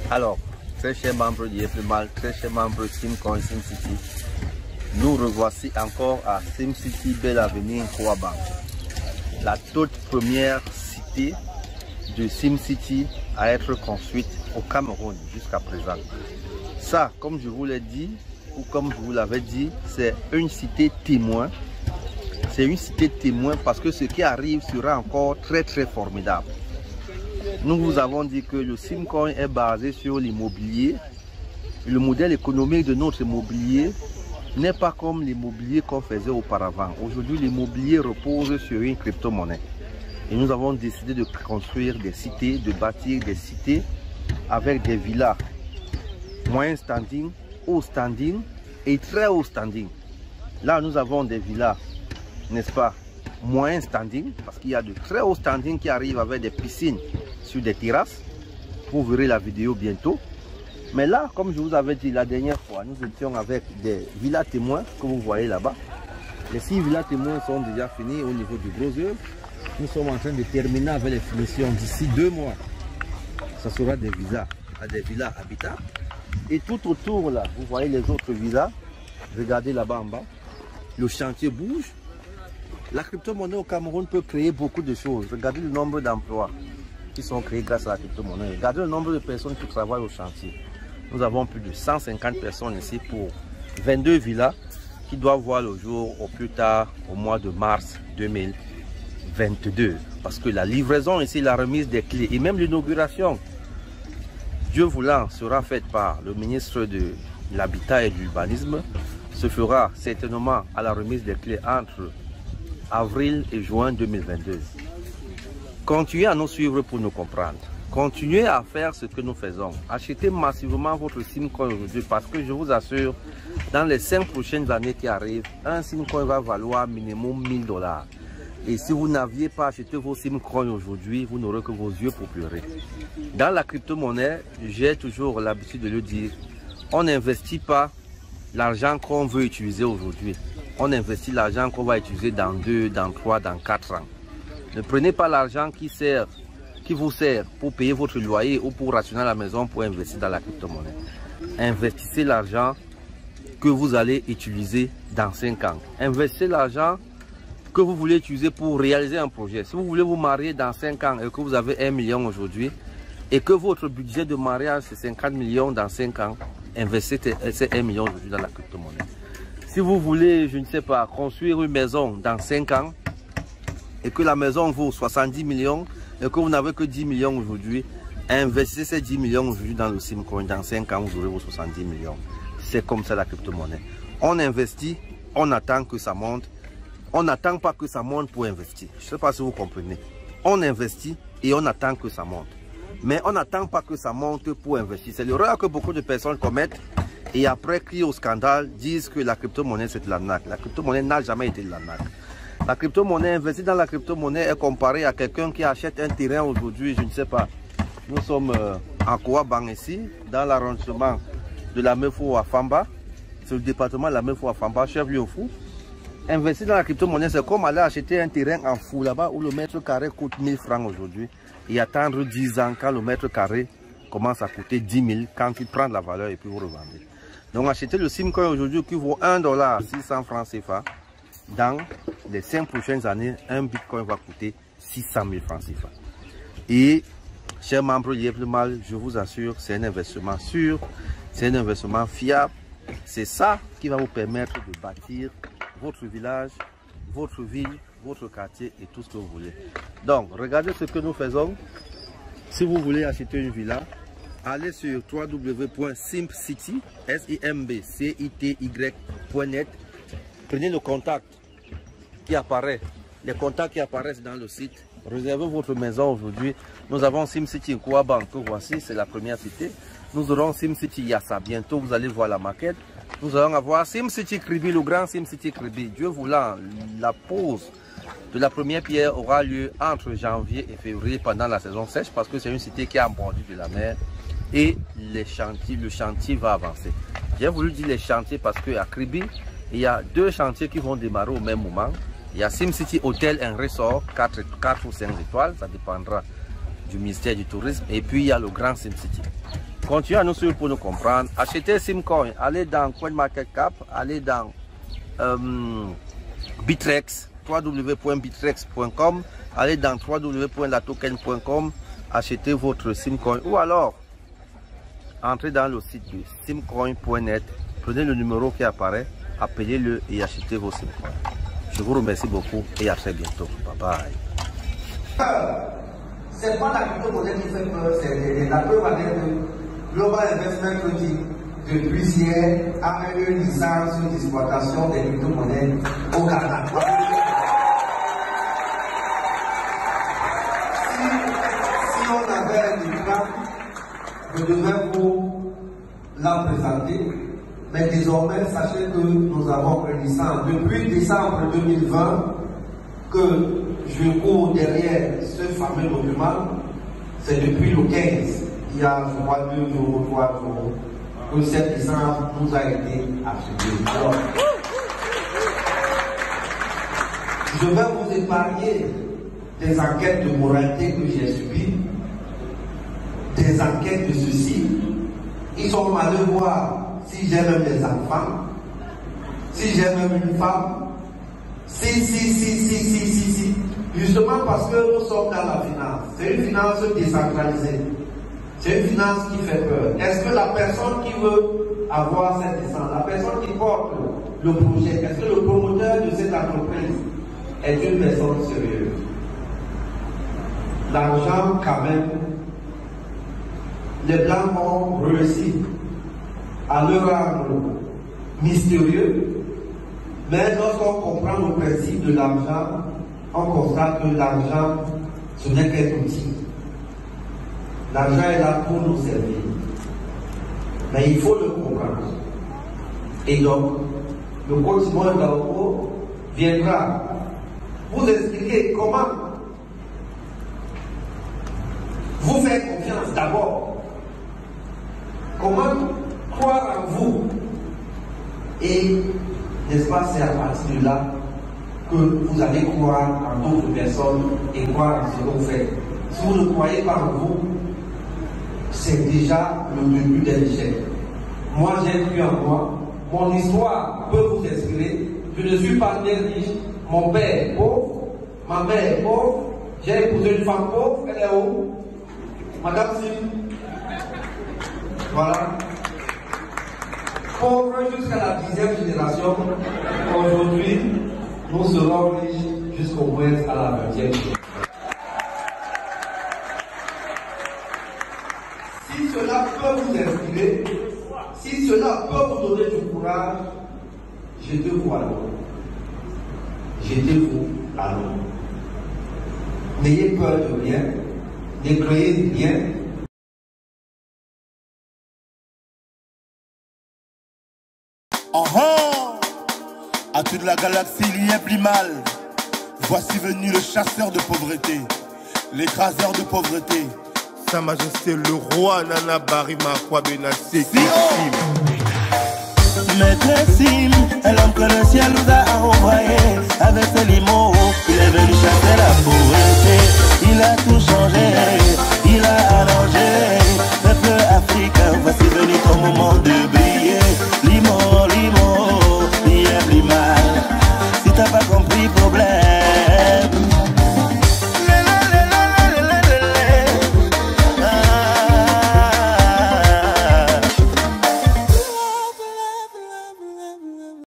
Alors, très chers membres du FMAL, très chers membres de Simcoin SimCity, nous revoici encore à SimCity Belle Avenue Kouaban, la toute première cité de SimCity à être construite au Cameroun jusqu'à présent. Ça, comme je vous l'ai dit, ou comme je vous l'avais dit, c'est une cité témoin. C'est une cité témoin parce que ce qui arrive sera encore très formidable. Nous vous avons dit que le Simcoin est basé sur l'immobilier. Le modèle économique de notre immobilier n'est pas comme l'immobilier qu'on faisait auparavant. Aujourd'hui, l'immobilier repose sur une crypto-monnaie. Et nous avons décidé de construire des cités, de bâtir des cités avec des villas moyen standing, haut standing et très haut standing. Là, nous avons des villas, n'est-ce pas, moyen standing, parce qu'il y a de très haut standing qui arrivent avec des piscines sur des terrasses. Vous verrez la vidéo bientôt. Mais là, comme je vous avais dit la dernière fois, nous étions avec des villas témoins que vous voyez là-bas. Les 6 villas témoins sont déjà finis au niveau du gros œuvre. Nous sommes en train de terminer avec les finitions d'ici 2 mois. Ça sera des villas habitables. Et tout autour là, vous voyez les autres villas. Regardez là-bas en bas. Le chantier bouge. La crypto-monnaie au Cameroun peut créer beaucoup de choses. Regardez le nombre d'emplois qui sont créés grâce à la crypto-monnaie. Regardez le nombre de personnes qui travaillent au chantier. Nous avons plus de 150 personnes ici pour 22 villas qui doivent voir le jour au plus tard au mois de mars 2022. Parce que la livraison ici, la remise des clés et même l'inauguration, Dieu voulant, sera faite par le ministre de l'Habitat et de l'Urbanisme. Se fera certainement à la remise des clés entre avril et juin 2022. Continuez à nous suivre pour nous comprendre. Continuez à faire ce que nous faisons. Achetez massivement votre Simcoin aujourd'hui parce que je vous assure, dans les 5 prochaines années qui arrivent, un Simcoin va valoir minimum 1000 $. Et si vous n'aviez pas acheté vos Simcoins aujourd'hui, vous n'aurez que vos yeux pour pleurer. Dans la crypto-monnaie, j'ai toujours l'habitude de le dire, on n'investit pas l'argent qu'on veut utiliser aujourd'hui. On investit l'argent qu'on va utiliser dans 2, dans 3, dans 4 ans. Ne prenez pas l'argent qui vous sert pour payer votre loyer ou pour rationner la maison pour investir dans la crypto-monnaie. Investissez l'argent que vous allez utiliser dans 5 ans. Investissez l'argent que vous voulez utiliser pour réaliser un projet. Si vous voulez vous marier dans 5 ans et que vous avez 1 million aujourd'hui et que votre budget de mariage c'est 50 millions dans 5 ans, investissez ces 1 million aujourd'hui dans la crypto-monnaie. Si vous voulez, je ne sais pas, construire une maison dans 5 ans et que la maison vaut 70 millions et que vous n'avez que 10 millions aujourd'hui, investissez ces 10 millions aujourd'hui dans le Simcoin. Dans 5 ans, vous aurez vos 70 millions. C'est comme ça la crypto-monnaie. On investit, on attend que ça monte. On n'attend pas que ça monte pour investir. Je ne sais pas si vous comprenez. On investit et on attend que ça monte. Mais on n'attend pas que ça monte pour investir. C'est l'erreur que beaucoup de personnes commettent. Et après, crient au scandale, disent que la crypto-monnaie c'est de l'arnaque. La crypto-monnaie n'a jamais été de l'arnaque. La crypto-monnaie, investir dans la crypto-monnaie est comparé à quelqu'un qui achète un terrain aujourd'hui, je ne sais pas. Nous sommes en Kouaban ici, dans l'arrondissement de la Mefou à Famba. C'est le département de la Mefou à Famba, chef-lieu au Fou. Investir dans la crypto-monnaie, c'est comme aller acheter un terrain en fou là-bas où le mètre carré coûte 1000 francs aujourd'hui et attendre 10 ans quand le mètre carré commence à coûter 10 000 quand il prend de la valeur et puis vous revendez. Donc acheter le Simcoin aujourd'hui qui vaut 1 $, 600 francs CFA, dans les 5 prochaines années, un Bitcoin va coûter 600 000 francs CFA. Et, chers membres du FMAL, je vous assure, c'est un investissement sûr, c'est un investissement fiable. C'est ça qui va vous permettre de bâtir votre village, votre ville, votre quartier et tout ce que vous voulez. Donc, regardez ce que nous faisons. Si vous voulez acheter une villa, allez sur www.simpcity.net. Prenez le contact qui apparaît, les contacts qui apparaissent dans le site. Réservez votre maison aujourd'hui. Nous avons SimCity Kouaban, que voici, c'est la première cité. Nous aurons SimCity Yassa. Bientôt, vous allez voir la maquette. Nous allons avoir SimCity Kribi, le grand SimCity Kribi. Dieu voulant, la pose de la première pierre aura lieu entre janvier et février pendant la saison sèche parce que c'est une cité qui est en bordure de la mer et le chantier va avancer. J'ai voulu dire les chantiers parce qu'à Kribi, il y a 2 chantiers qui vont démarrer au même moment. Il y a SimCity Hotel and Resort, 4 ou 5 étoiles, ça dépendra du ministère du Tourisme. Et puis il y a le grand SimCity. Continuez à nous suivre pour nous comprendre. Achetez Simcoin, allez dans CoinMarketCap, allez dans Bitrex, www.bitrex.com, allez dans www.latoken.com, achetez votre Simcoin ou alors entrez dans le site de simcoin.net, prenez le numéro qui apparaît, appelez-le et achetez vos Simcoins. Je vous remercie beaucoup et à très bientôt. Bye bye. C'est pas la crypto-monnaie qui fait peur, c'est la preuve avec le Global Investment Credit depuis hier a une licence sur l'exploitation des crypto-monnaies au Ghana. Si on avait un diplôme, je devais vous la présenter, mais désormais, sachez que nous avons une licence depuis décembre 2020 que je cours derrière ce fameux document. C'est depuis le 15, il y a, je crois, 2 jours, 3 jours, que cette licence nous a été attribuée. Alors, je vais vous épargner des enquêtes de moralité que j'ai subies, des enquêtes de ceci. Ils sont allés voir si j'ai même des enfants, si j'ai même une femme. Si. Justement parce que nous sommes dans la finance. C'est une finance décentralisée. C'est une finance qui fait peur. Est-ce que la personne qui veut avoir cette licence, la personne qui porte le projet, est-ce que le promoteur de cette entreprise est une personne sérieuse? L'argent, quand même, les Blancs ont réussi à le rendre mystérieux. Mais lorsqu'on comprend le principe de l'argent, on constate que l'argent, ce n'est qu'un outil. L'argent est là pour nous servir. Mais il faut le comprendre. Et donc, le coach Simon Daoko viendra vous expliquer comment vous faire confiance d'abord. Comment croire en vous. Et n'est-ce pas, c'est à partir de là que vous allez croire en d'autres personnes et croire en ce que vous faites. Si vous ne croyez pas en vous, c'est déjà le début d'un échec. Moi, j'ai cru en moi. Mon histoire peut vous inspirer. Je ne suis pas né riche. Mon père est pauvre. Ma mère est pauvre. J'ai épousé une femme pauvre. Elle est où? Madame Sim. Voilà. Pauvre jusqu'à la 10e génération. Aujourd'hui, nous serons riches jusqu'au moins à la 20e génération. Si cela peut vous inspirer, si cela peut vous donner du courage, jetez-vous à l'eau. Jetez-vous à l'eau. N'ayez peur de rien, ne craignez rien. À toute la galaxie, il y a plus mal. Voici venu le chasseur de pauvreté, l'écraseur de pauvreté. Sa Majesté le roi Nana Barima Kwabena Seki. Maître Sim, l'homme que le ciel nous a envoyé. Avec ses limos, il est venu chasser la pauvreté. Il a tout changé.